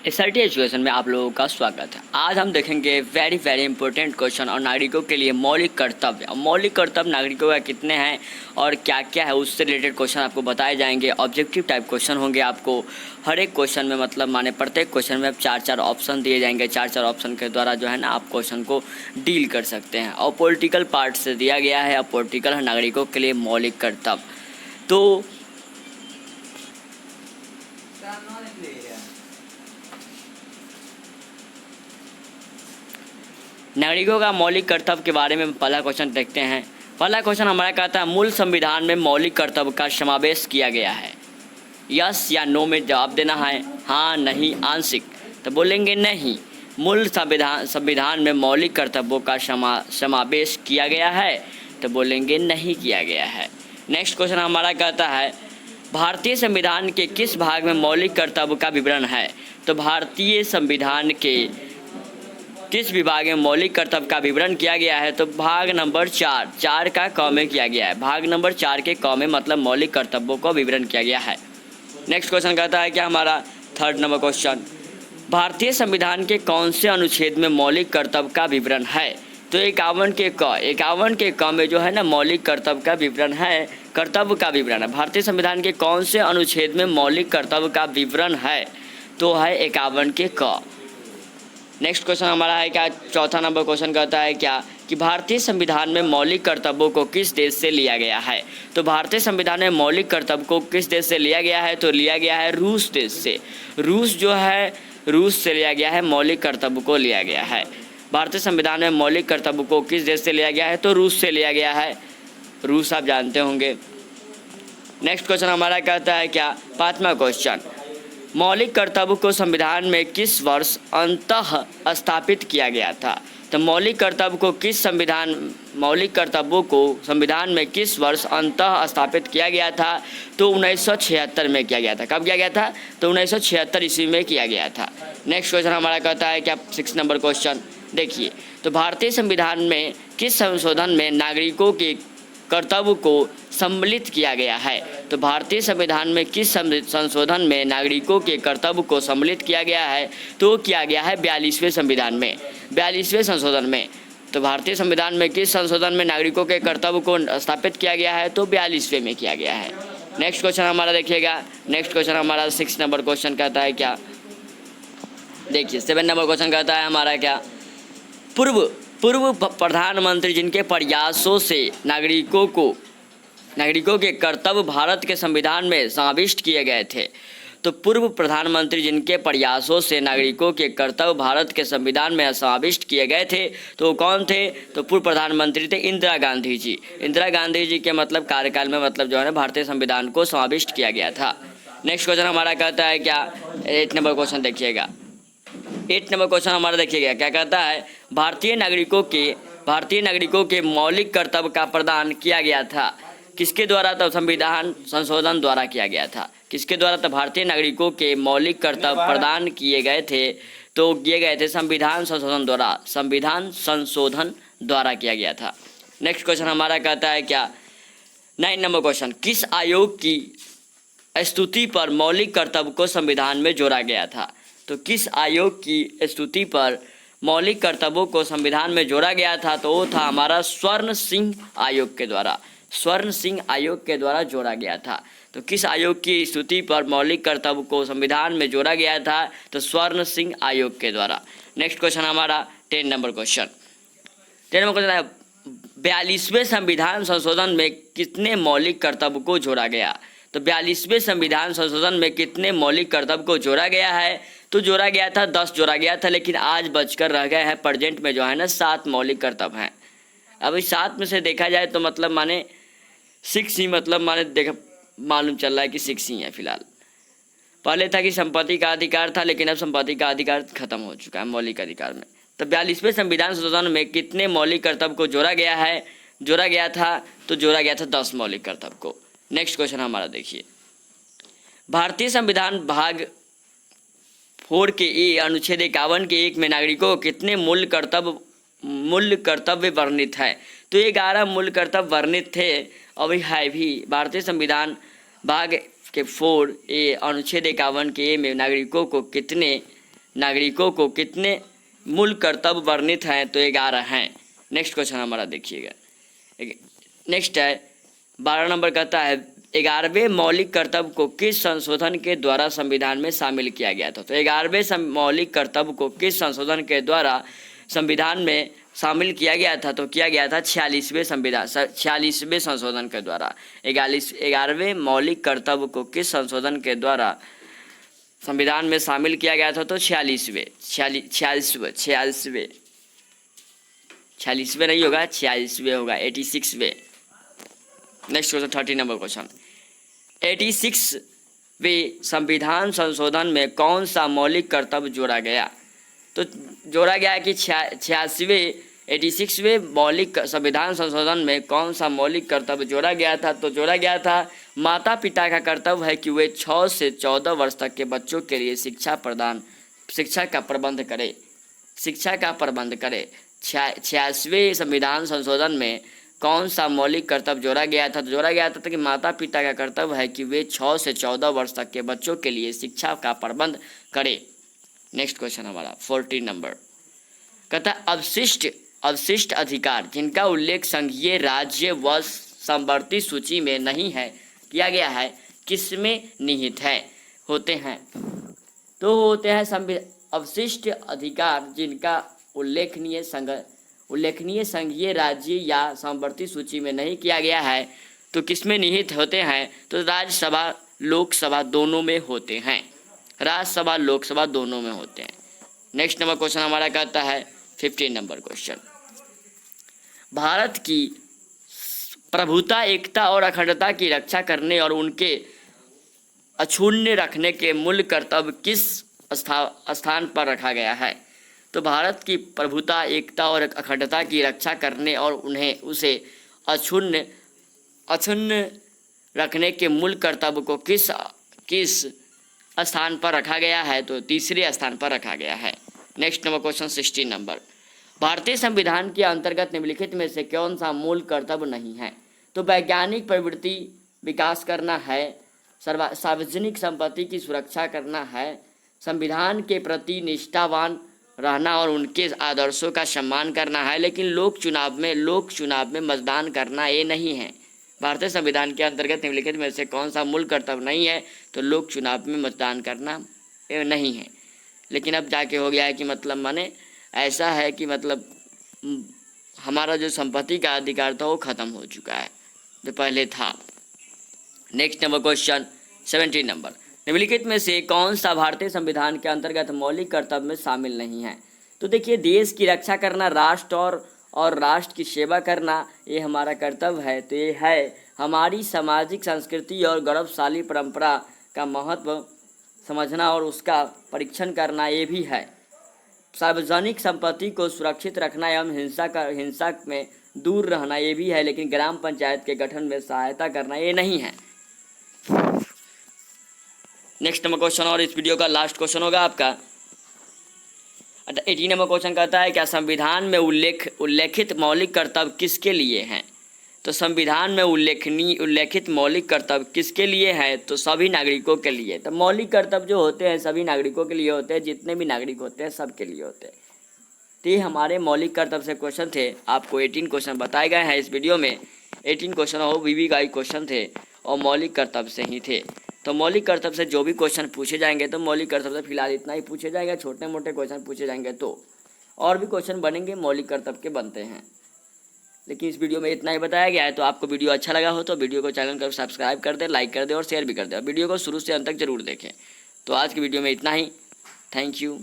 SRT education में आप लोगों का स्वागत है। आज हम देखेंगे वेरी इंपॉर्टेंट क्वेश्चन और नागरिकों के लिए मौलिक कर्तव्य। मौलिक कर्तव्य नागरिकों का कितने हैं और क्या क्या है, उससे रिलेटेड क्वेश्चन आपको बताए जाएंगे। ऑब्जेक्टिव टाइप क्वेश्चन होंगे। आपको हर एक क्वेश्चन में मतलब माने प्रत्येक क्वेश्चन में 4 ऑप्शन दिए जाएंगे। 4 ऑप्शन के द्वारा जो है ना आप क्वेश्चन को डील कर सकते हैं। और पॉलिटिकल पार्ट से दिया गया है। और पॉलिटिकल है नागरिकों के लिए मौलिक कर्तव्य। तो नागरिकों का मौलिक कर्तव्य के बारे में पहला क्वेश्चन देखते हैं। पहला क्वेश्चन हमारा कहता है मूल संविधान में मौलिक कर्तव्य का समावेश किया गया है। यस या नो में जवाब देना है। हाँ, नहीं, आंशिक। तो बोलेंगे नहीं। मूल संविधान में मौलिक कर्तव्यों का समावेश किया गया है। तो बोलेंगे नहीं किया गया है। नेक्स्ट क्वेश्चन हमारा कहता है भारतीय संविधान के किस भाग में मौलिक कर्तव्य का विवरण है। तो भारतीय संविधान के किस विभाग में मौलिक कर्तव्य का विवरण किया गया है। तो भाग नंबर 4 का क में किया गया है। भाग नंबर 4 के क में मतलब मौलिक कर्तव्यों का विवरण किया गया है। नेक्स्ट क्वेश्चन कहता है क्या हमारा थर्ड नंबर क्वेश्चन, भारतीय संविधान के कौन से अनुच्छेद में मौलिक कर्तव्य का विवरण है। तो 51 के क में जो है ना मौलिक कर्तव्य का विवरण है। कर्तव्य का विवरण है। भारतीय संविधान के कौन से अनुच्छेद में मौलिक कर्तव्य का विवरण है। तो है 51 के क। नेक्स्ट क्वेश्चन हमारा है क्या चौथा नंबर क्वेश्चन कहता है क्या कि भारतीय संविधान में मौलिक कर्तव्यों को किस देश से लिया गया है। तो भारतीय संविधान में मौलिक कर्तव्य को किस देश से लिया गया है। तो लिया गया है रूस देश से। रूस जो है रूस से लिया गया है। मौलिक कर्तव्य को लिया गया है। भारतीय संविधान में मौलिक कर्तव्य को किस देश से लिया गया है। तो रूस से लिया गया है। रूस आप जानते होंगे। नेक्स्ट क्वेश्चन हमारा कहता है क्या पाँचवा क्वेश्चन, मौलिक कर्तव्य को संविधान में किस वर्ष अंततः स्थापित किया गया था। तो मौलिक कर्तव्यों को संविधान में किस वर्ष अंततः स्थापित किया गया था। तो 1976 में किया गया था। कब किया गया था। तो 1976 ईस्वी में किया गया था। नेक्स्ट क्वेश्चन हमारा कहता है क्या 6 नंबर क्वेश्चन देखिए, तो भारतीय संविधान में किस संशोधन में नागरिकों के कर्तव्य को सम्मिलित किया गया है। तो भारतीय संविधान में किस संशोधन में नागरिकों के कर्तव्य को सम्मिलित किया गया है। तो किया गया है 42वें संविधान में। 42वें संशोधन में। तो भारतीय संविधान में किस संशोधन में नागरिकों के कर्तव्य को स्थापित किया गया है। तो 42वें में किया गया है। नेक्स्ट क्वेश्चन हमारा देखिएगा। नेक्स्ट क्वेश्चन हमारा 6 नंबर क्वेश्चन कहता है क्या, देखिए 7 नंबर क्वेश्चन कहता है हमारा क्या, पूर्व प्रधानमंत्री जिनके प्रयासों से नागरिकों के कर्तव्य भारत के संविधान में समाविष्ट किए गए थे। तो पूर्व प्रधानमंत्री जिनके प्रयासों से नागरिकों के कर्तव्य भारत के संविधान में समाविष्ट किए गए थे, तो वो कौन थे। तो पूर्व प्रधानमंत्री थे इंदिरा गांधी जी। इंदिरा गांधी जी के मतलब कार्यकाल में मतलब जो है ना भारतीय संविधान को समाविष्ट किया गया था। नेक्स्ट क्वेश्चन हमारा कहता है क्या 8 नंबर क्वेश्चन देखिएगा। 8 नंबर क्वेश्चन हमारा देखिएगा क्या कहता है, भारतीय नागरिकों के मौलिक कर्तव्य का प्रदान किया गया था किसके द्वारा। तो संविधान संशोधन द्वारा किया गया था। किसके द्वारा। तो भारतीय नागरिकों के मौलिक कर्तव्य प्रदान किए गए थे। तो किए गए थे संविधान संशोधन द्वारा किया गया था। नेक्स्ट क्वेश्चन हमारा कहता है क्या 9 नंबर क्वेश्चन, किस आयोग की स्तुति पर मौलिक कर्तव्य को संविधान में जोड़ा गया था। तो किस आयोग की स्तुति पर मौलिक कर्तव्यों को संविधान में जोड़ा गया था। तो वो था हमारा स्वर्ण सिंह आयोग के द्वारा जोड़ा गया था। तो किस आयोग की स्तुति पर मौलिक कर्तव्य को संविधान में जोड़ा गया था। तो स्वर्ण सिंह आयोग के द्वारा। नेक्स्ट क्वेश्चन हमारा 10 नंबर क्वेश्चन है 42वें संविधान संशोधन में कितने मौलिक कर्तव्य को जोड़ा गया। तो 42वें संविधान संशोधन में कितने मौलिक कर्तव्य को जोड़ा गया है। तो जोड़ा गया था 10 जोड़ा गया था, लेकिन आज बचकर रह गए हैं। प्रेजेंट में जो है ना 7 मौलिक कर्तव्य हैं। अब इस 7 में से देखा जाए तो मतलब माने 6 ही मतलब माने देखा मालूम चल रहा है कि 6 ही है फिलहाल। पहले था कि संपत्ति का अधिकार था, लेकिन अब संपत्ति का अधिकार खत्म हो चुका है मौलिक अधिकार में। तो 42वें संविधान संशोधन में कितने मौलिक कर्तव्य को जोड़ा गया था। तो जोड़ा गया था 10 मौलिक कर्तव्य को। नेक्स्ट क्वेश्चन हमारा देखिए, भारतीय संविधान भाग 4 के ए अनुच्छेद 51 के 1 में नागरिकों को कितने मूल कर्तव्य वर्णित है। तो 11 मूल कर्तव्य वर्णित थे। अभी है भी भारतीय संविधान भाग के 4 ए अनुच्छेद 51 के ए में नागरिकों को कितने नागरिकों को कितने मूल कर्तव्य वर्णित हैं? तो 11 हैं। नेक्स्ट क्वेश्चन हमारा देखिएगा। नेक्स्ट है 12 नंबर कहता है 11वें मौलिक कर्तव्य को किस संशोधन के द्वारा संविधान में शामिल किया गया था? तो 11वें मौलिक कर्तव्य को किस संशोधन के द्वारा संविधान में शामिल किया गया था? तो किया गया था 46वें संशोधन के द्वारा। 11वें मौलिक कर्तव्य को किस संशोधन के द्वारा संविधान में शामिल किया गया था? तो 46वें नहीं होगा, 46वें होगा, 86वें। नेक्स्ट क्वेश्चन 30 नंबर क्वेश्चन। 86वें संविधान संशोधन में कौन सा मौलिक कर्तव्य जोड़ा गया? तो जोड़ा गया कि 86वें मौलिक संविधान संशोधन में कौन सा मौलिक कर्तव्य जोड़ा गया था? तो जोड़ा गया था माता पिता का कर्तव्य है कि वे 6 से 14 वर्ष तक के बच्चों के लिए शिक्षा का प्रबंध करे। 86वें संविधान संशोधन में कौन सा मौलिक कर्तव्य जोड़ा गया था? तो जोड़ा गया था कि माता पिता का कर्तव्य है कि वे 6 से 14 वर्ष तक के बच्चों के लिए शिक्षा का प्रबंध करें। नेक्स्ट क्वेश्चन हमारा 14 नंबर कहता है अवशिष्ट अधिकार जिनका उल्लेख संघीय राज्य व समवर्ती सूची में नहीं है किया गया है किसमें निहित है होते हैं? तो होते हैं अवशिष्ट अधिकार जिनका उल्लेखनीय संघीय राज्य या समवर्ती सूची में नहीं किया गया है तो किसमें निहित होते हैं? तो राज्यसभा लोकसभा दोनों में होते हैं। राज्यसभा लोकसभा दोनों में होते हैं। नेक्स्ट नंबर क्वेश्चन हमारा कहता है 15 नंबर क्वेश्चन। भारत की प्रभुता एकता और अखंडता की रक्षा करने और उनके अक्षुण्ण रखने के मूल कर्तव्य किस स्थान पर रखा गया है? तो भारत की प्रभुता एकता और अखंडता की रक्षा करने और उसे अक्षुण्ण रखने के मूल कर्तव्य को किस स्थान पर रखा गया है? तो तीसरे स्थान पर रखा गया है। Next number question 16 number. भारतीय संविधान के अंतर्गत निम्नलिखित में से कौन सा मूल कर्तव्य नहीं है? तो वैज्ञानिक प्रवृत्ति विकास करना है, सार्वजनिक संपत्ति की सुरक्षा करना है, संविधान के प्रति निष्ठावान रहना और उनके आदर्शों का सम्मान करना है, लेकिन लोक चुनाव में मतदान करना ये नहीं है। भारतीय संविधान के अंतर्गत निम्नलिखित में से कौन सा मूल कर्तव्य नहीं है? तो लोक चुनाव में मतदान करना ये नहीं है। लेकिन अब जाके हो गया है कि मतलब माने ऐसा है कि मतलब हमारा जो संपत्ति का अधिकार था वो ख़त्म हो चुका है जो पहले था। Next number question 17 number. निम्नलिखित में से कौन सा भारतीय संविधान के अंतर्गत मौलिक कर्तव्य में शामिल नहीं है? तो देखिए देश की रक्षा करना, राष्ट्र और राष्ट्र की सेवा करना ये हमारा कर्तव्य है। तो ये है हमारी सामाजिक संस्कृति और गौरवशाली परंपरा का महत्व समझना और उसका परीक्षण करना ये भी है। सार्वजनिक संपत्ति को सुरक्षित रखना एवं हिंसा में दूर रहना ये भी है, लेकिन ग्राम पंचायत के गठन में सहायता करना ये नहीं है। नेक्स्ट नंबर क्वेश्चन और इस वीडियो का लास्ट क्वेश्चन होगा आपका 18 नंबर क्वेश्चन कहता है क्या संविधान में उल्लेखित मौलिक कर्तव्य किसके लिए हैं? तो संविधान में उल्लेखित मौलिक कर्तव्य किसके लिए हैं? तो सभी नागरिकों के लिए। तो मौलिक कर्तव्य जो होते हैं सभी नागरिकों के लिए होते हैं, जितने भी नागरिक होते हैं सबके लिए होते हैं। तो ये हमारे मौलिक कर्तव्य से क्वेश्चन थे। आपको 18 क्वेश्चन बताए गए हैं इस वीडियो में। 18 क्वेश्चन और वीवी का क्वेश्चन थे और मौलिक कर्तव्य से ही थे। तो मौलिक कर्तव्य से जो भी क्वेश्चन पूछे जाएंगे तो मौलिक कर्तव्य से फिलहाल इतना ही पूछे जाएंगे। छोटे मोटे क्वेश्चन पूछे जाएंगे तो और भी क्वेश्चन बनेंगे मौलिक कर्तव्य के बनते हैं, लेकिन इस वीडियो में इतना ही बताया गया है। तो आपको वीडियो अच्छा लगा हो तो वीडियो को चैनल को सब्सक्राइब कर दे, लाइक कर दे और शेयर भी कर दे। वीडियो को शुरू से अंत तक जरूर देखें। तो आज की वीडियो में इतना ही। Thank you.